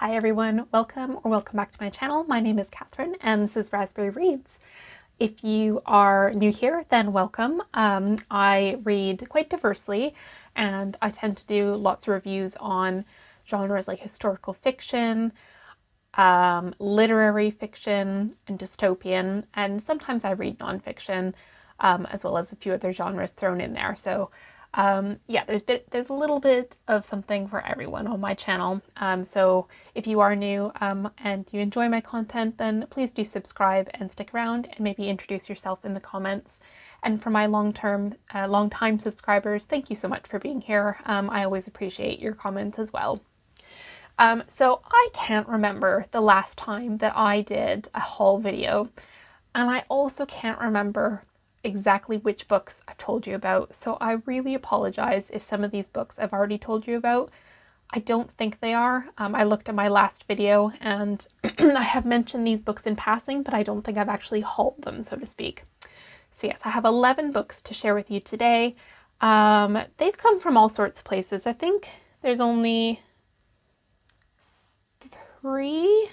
Hi everyone, welcome back to my channel. My name is Catherine and this is Raspberry Reads. If you are new here, then welcome. I read quite diversely and I tend to do lots of reviews on genres like historical fiction, literary fiction, and dystopian, and sometimes I read nonfiction, as well as a few other genres thrown in there. So yeah, there's a little bit of something for everyone on my channel. So if you are new and you enjoy my content, then please do subscribe and stick around and maybe introduce yourself in the comments. And for my long-time subscribers, thank you so much for being here. I always appreciate your comments as well. So I can't remember the last time that I did a haul video, and I also can't remember exactly which books I've told you about, so I really apologize if some of these books I've already told you about. I don't think they are. I looked at my last video and I have mentioned these books in passing, but I don't think I've actually hauled them, so to speak. So yes, I have 11 books to share with you today. They've come from all sorts of places. I think there's only three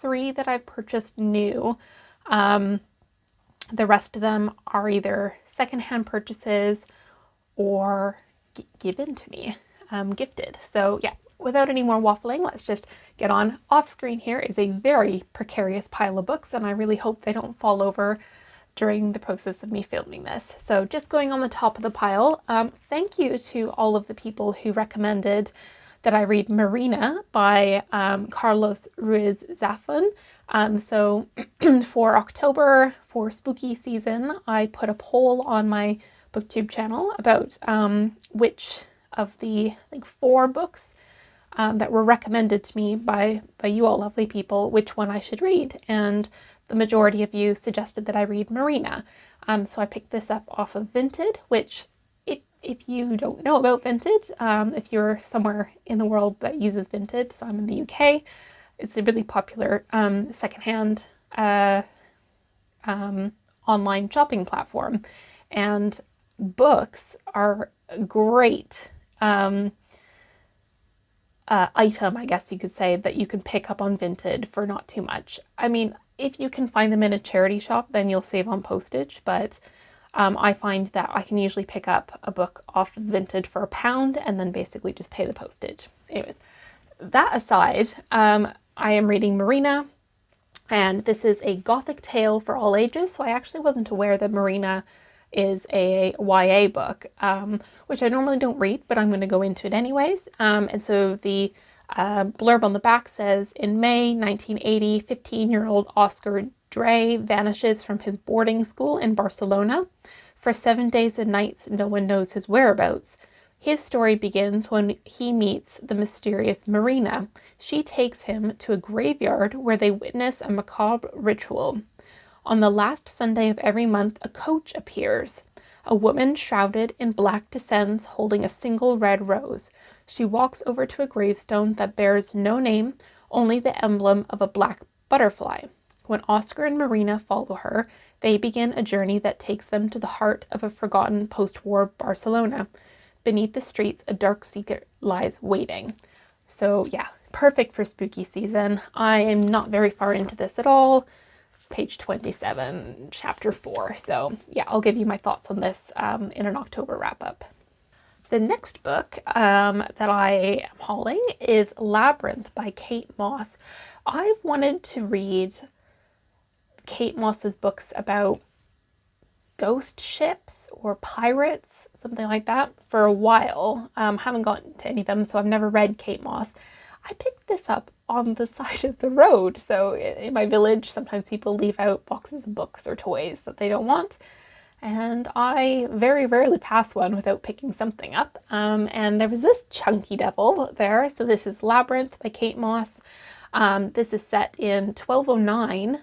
that I've purchased new. The rest of them are either secondhand purchases or given to me, gifted. So yeah, without any more waffling, let's just get on. Off screen here is a very precarious pile of books, and I really hope they don't fall over during the process of me filming this. So just going on the top of the pile, thank you to all of the people who recommended that I read Marina by Carlos Ruiz Zafón. So for October, for spooky season, I put a poll on my booktube channel about which of the 4 books that were recommended to me by you all lovely people, which one I should read. And the majority of you suggested that I read Marina. So I picked this up off of Vinted, which if you don't know about Vinted, if you're somewhere in the world that uses Vinted, so I'm in the UK, it's a really popular secondhand online shopping platform. And books are a great item, I guess you could say, that you can pick up on Vinted for not too much. I mean, if you can find them in a charity shop, then you'll save on postage, but I find that I can usually pick up a book off of Vinted for £1 and then basically just pay the postage. Anyways, that aside, I am reading Marina, and this is a gothic tale for all ages. So I actually wasn't aware that Marina is a YA book, which I normally don't read, but I'm going to go into it anyways. And so the blurb on the back says, in May 1980, 15-year-old Oscar Dre vanishes from his boarding school in Barcelona. For 7 days and nights, no one knows his whereabouts. His story begins when he meets the mysterious Marina. She takes him to a graveyard where they witness a macabre ritual. On the last Sunday of every month, a coach appears. A woman shrouded in black descends, holding a single red rose. She walks over to a gravestone that bears no name, only the emblem of a black butterfly. When Oscar and Marina follow her, they begin a journey that takes them to the heart of a forgotten post-war Barcelona. Beneath the streets, a dark secret lies waiting. So yeah, perfect for spooky season. I am not very far into this at all. Page 27, chapter 4. So yeah, I'll give you my thoughts on this in an October wrap-up. The next book that I am hauling is Labyrinth by Kate Moss. I've wanted to read Kate Moss's books about ghost ships or pirates, something like that, for a while. Haven't gotten to any of them, so I've never read Kate Moss. I picked this up on the side of the road. So in my village, sometimes people leave out boxes of books or toys that they don't want. And I very rarely pass one without picking something up. And there was this chunky devil there. So this is Labyrinth by Kate Moss. This is set in 1209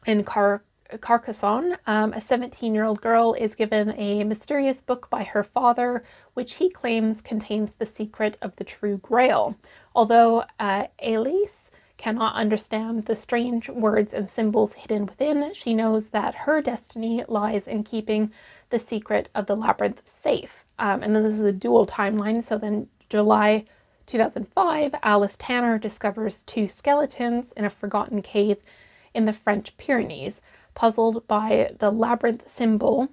in Carcassonne. A 17-year-old girl is given a mysterious book by her father, which he claims contains the secret of the true Grail. Although Elise cannot understand the strange words and symbols hidden within, she knows that her destiny lies in keeping the secret of the labyrinth safe. And then this is a dual timeline, so then July 2005, Alice Tanner discovers two skeletons in a forgotten cave in the French Pyrenees. Puzzled by the labyrinth symbol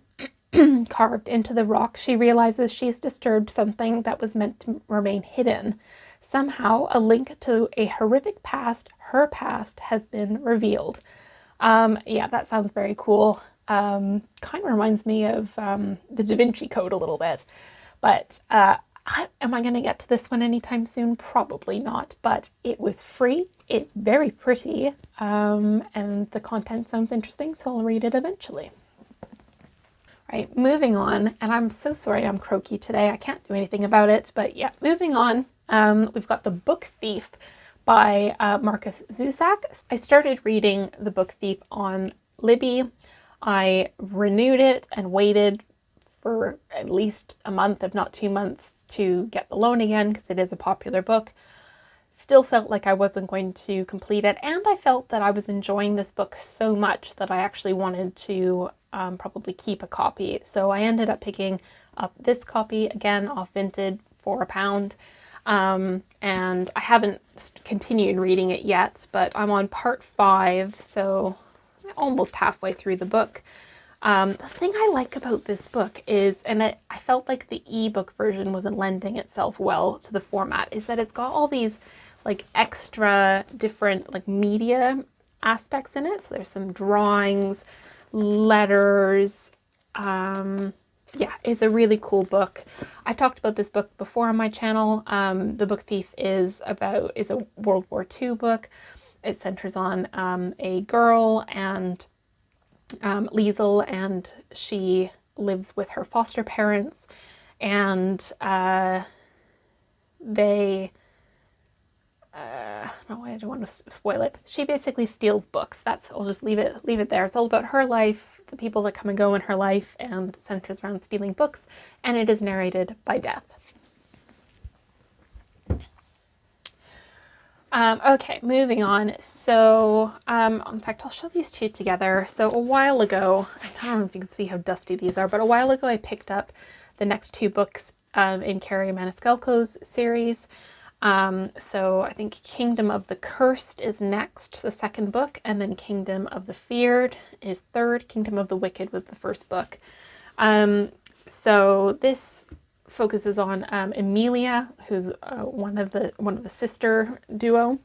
carved into the rock, she realizes she's disturbed something that was meant to remain hidden. Somehow, a link to a horrific past, her past, has been revealed. Yeah, that sounds very cool. Kind of reminds me of the Da Vinci Code a little bit. But am I going to get to this one anytime soon? Probably not, but it was free. It's very pretty, and the content sounds interesting, so I'll read it eventually. Right, moving on, and I'm so sorry I'm croaky today. I can't do anything about it, but yeah, moving on. We've got The Book Thief by Markus Zusak. I started reading The Book Thief on Libby. I renewed it and waited for at least a month, if not 2 months, to get the loan again because it is a popular book. Still felt like I wasn't going to complete it, and I felt that I was enjoying this book so much that I actually wanted to probably keep a copy. So I ended up picking up this copy again off Vinted for £1. And I haven't continued reading it yet, but I'm on part 5, so almost halfway through the book. The thing I like about this book is, and I felt like the ebook version wasn't lending itself well to the format, is that it's got all these like extra different like media aspects in it. So there's some drawings, letters. Yeah, it's a really cool book. I've talked about this book before on my channel. The Book Thief is a World War II book. It centers on a girl and Liesel, and she lives with her foster parents, and they no, I don't want to spoil it. She basically steals books. I'll just leave it there. It's all about her life, the people that come and go in her life, and centers around stealing books, and it is narrated by Death. Okay, moving on. So, in fact, I'll show these two together. So a while ago, I don't know if you can see how dusty these are, but a while ago I picked up the next 2 books in Carrie Maniscalco's series. So I think Kingdom of the Cursed is next, the second book, and then Kingdom of the Feared is third. Kingdom of the Wicked was the first book. So this focuses on Emilia, who's one of the sister duo.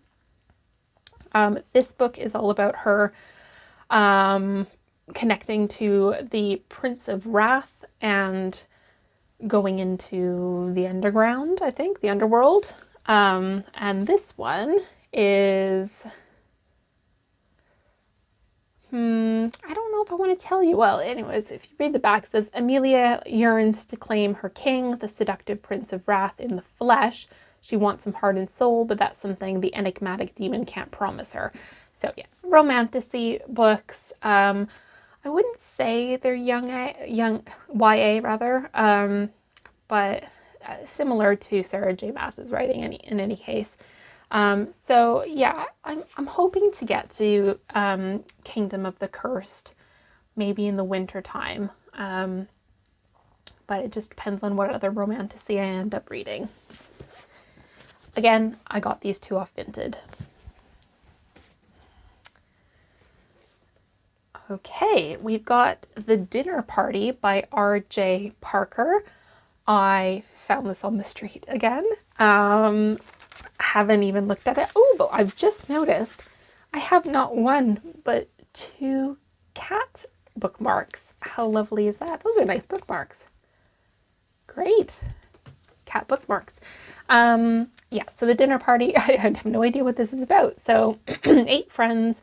This book is all about her connecting to the Prince of Wrath and going into the underground, I think, the underworld. And this one is, I don't know if I want to tell you. Well, anyways, if you read the back, it says, Emilia yearns to claim her king, the seductive Prince of Wrath, in the flesh. She wants him heart and soul, but that's something the enigmatic demon can't promise her. So yeah, romantasy books. I wouldn't say they're young YA rather, but similar to Sarah J. Maas's writing in any case. So yeah, I'm hoping to get to Kingdom of the Cursed maybe in the winter time, but it just depends on what other romantasy I end up reading. Again, I got these 2 off Vinted. Okay, we've got The Dinner Party by R.J. Parker. I found this on the street again. Haven't even looked at it. Oh, but I've just noticed I have not 1, but 2 cat bookmarks. How lovely is that? Those are nice bookmarks. Great. Cat bookmarks. Yeah, so The Dinner Party, I have no idea what this is about. So 8 friends,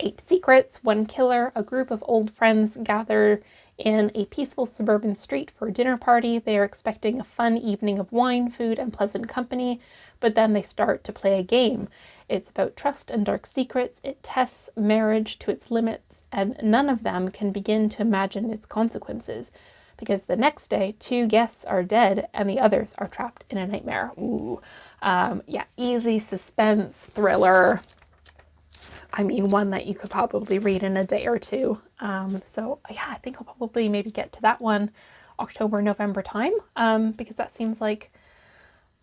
8 secrets, 1 killer, a group of old friends gather in a peaceful suburban street for a dinner party. They are expecting a fun evening of wine, food, and pleasant company, but then they start to play a game. It's about trust and dark secrets. It tests marriage to its limits, and none of them can begin to imagine its consequences, because the next day, 2 guests are dead and the others are trapped in a nightmare. Ooh, yeah, easy suspense thriller. I mean, one that you could probably read in a day or 2. So yeah, I think I'll probably maybe get to that one October, November time, because that seems like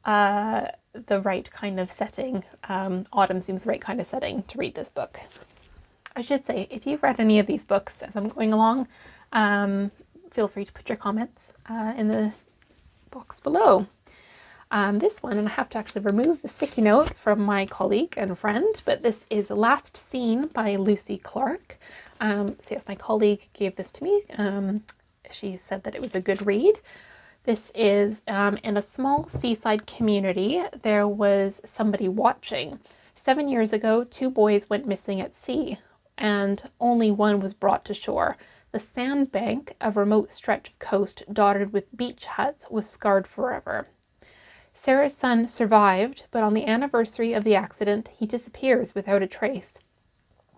the right kind of setting. Autumn seems the right kind of setting to read this book. I should say, if you've read any of these books as I'm going along, feel free to put your comments in the box below. This one, and I have to actually remove the sticky note from my colleague and friend, but this is Last Seen by Lucy Clark. So yes, my colleague gave this to me. She said that it was a good read. This is in a small seaside community. There was somebody watching. 7 years ago, 2 boys went missing at sea, and only one was brought to shore. The sandbank, a remote stretch of coast dotted with beach huts, was scarred forever. Sarah's son survived, but on the anniversary of the accident, he disappears without a trace.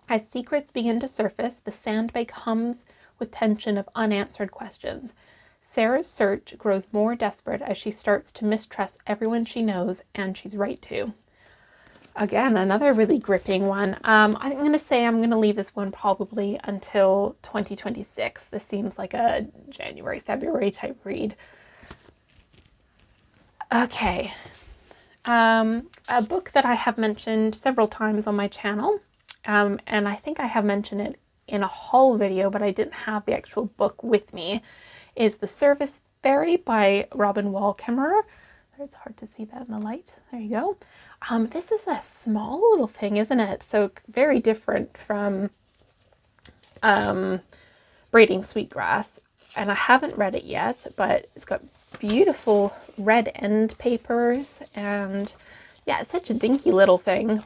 As secrets begin to surface, the sandbank hums with tension of unanswered questions. Sarah's search grows more desperate as she starts to mistrust everyone she knows, and she's right to. Again, another really gripping one. I'm going to say I'm going to leave this one probably until 2026. This seems like a January, February type read. Okay, a book that I have mentioned several times on my channel, and I think I have mentioned it in a haul video, but I didn't have the actual book with me, is The Service Fairy by Robin Wall Kimmerer. It's hard to see that in the light. There you go. This is a small little thing, isn't it? So very different from Braiding Sweetgrass. And I haven't read it yet, but it's got beautiful red end papers, and yeah, it's such a dinky little thing.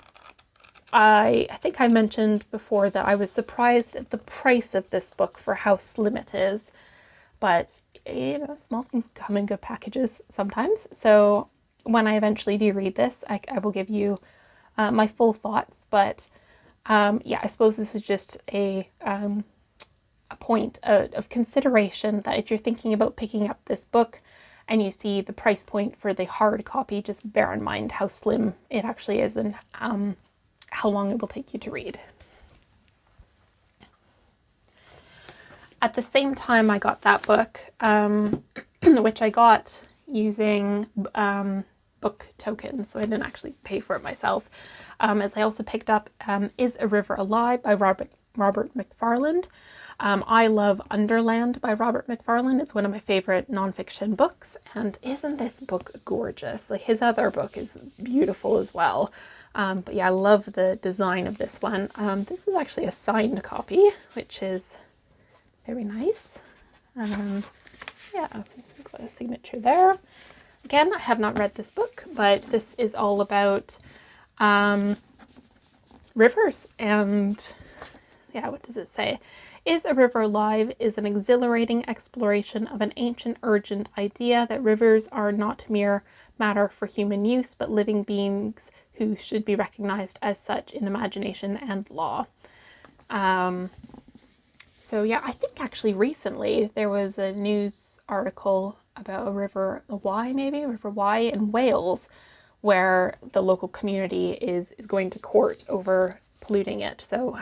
I think I mentioned before that I was surprised at the price of this book for how slim it is, but you know, small things come in good packages sometimes. So when I eventually do read this, I will give you my full thoughts, but yeah, I suppose this is just a point of consideration, that if you're thinking about picking up this book and you see the price point for the hard copy, just bear in mind how slim it actually is and how long it will take you to read. At the same time I got that book, which I got using book tokens, so I didn't actually pay for it myself, as I also picked up Is a River Alive by Robert McFarland. I love Underland by Robert McFarland. It's one of my favorite nonfiction books, and isn't this book gorgeous? Like, his other book is beautiful as well. But yeah, I love the design of this one. This is actually a signed copy, which is very nice. Yeah, got a signature there. Again, I have not read this book, but this is all about rivers, and yeah, what does it say? Is a River Alive is an exhilarating exploration of an ancient, urgent idea that rivers are not mere matter for human use, but living beings who should be recognized as such in imagination and law. So yeah, I think actually recently there was a news article about a river, the Wye maybe, River Wye in Wales, where the local community is going to court over polluting it. So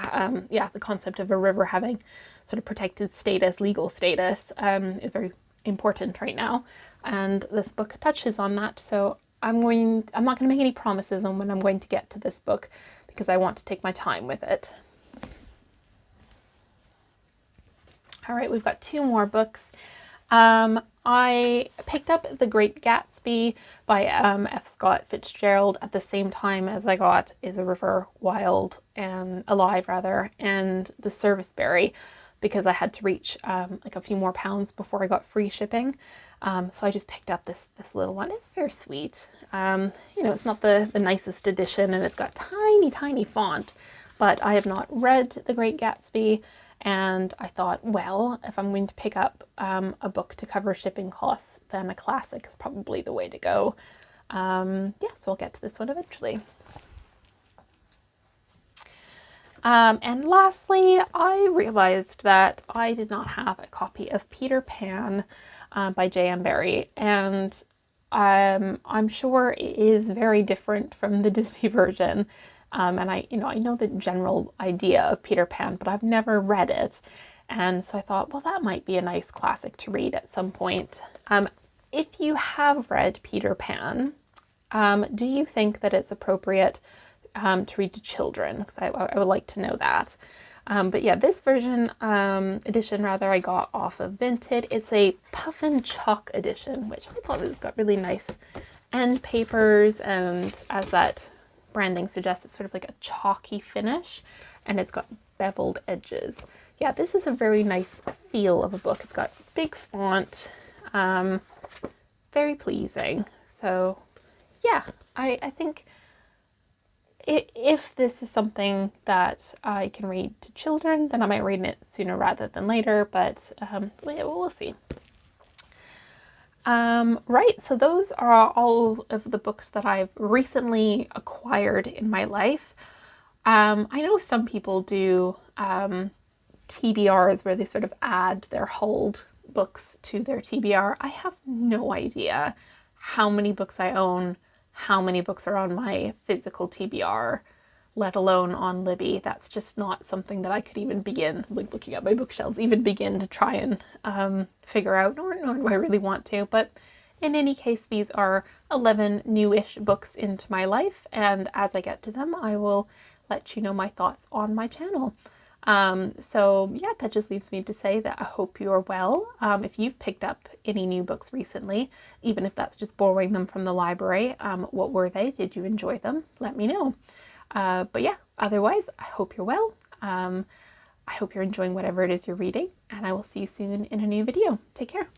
yeah, the concept of a river having sort of protected status, legal status, is very important right now, and this book touches on that. So I'm not going to make any promises on when I'm going to get to this book, because I want to take my time with it. All right, we've got 2 more books. I picked up The Great Gatsby by F. Scott Fitzgerald at the same time as I got Is a River Alive, and The Service Berry, because I had to reach like a few more pounds before I got free shipping. So I just picked up this little one. It's very sweet. You know, it's not the nicest edition, and it's got tiny font, but I have not read The Great Gatsby. And I thought, well, if I'm going to pick up a book to cover shipping costs, then a classic is probably the way to go. Yeah, so I'll get to this one eventually. And lastly, I realized that I did not have a copy of Peter Pan by J.M. Barrie, and I'm sure it is very different from the Disney version. And I know the general idea of Peter Pan, but I've never read it. And so I thought, well, that might be a nice classic to read at some point. If you have read Peter Pan, Do you think that it's appropriate to read to children? Because I would like to know that. But yeah, this edition rather, I got off of Vinted. It's a Puff and Chalk edition, which I thought was got really nice end papers, and as that branding suggests, it's sort of like a chalky finish, and it's got beveled edges. Yeah, this is a very nice feel of a book. It's got big font, very pleasing. So yeah, I think if this is something that I can read to children, then I might read it sooner rather than later, but we'll see. Right, so those are all of the books that I've recently acquired in my life. I know some people do TBRs where they sort of add their hold books to their TBR. I have no idea how many books I own, how many books are on my physical TBR, let alone on Libby. That's just not something that I could even begin, like looking at my bookshelves, even begin to try and figure out, nor do I really want to. But in any case, these are 11 newish books into my life, and as I get to them, I will let you know my thoughts on my channel. So yeah, that just leaves me to say that I hope you're well. If you've picked up any new books recently, even if that's just borrowing them from the library, what were they? Did you enjoy them? Let me know. But yeah, otherwise, I hope you're well. I hope you're enjoying whatever it is you're reading, and I will see you soon in a new video. Take care.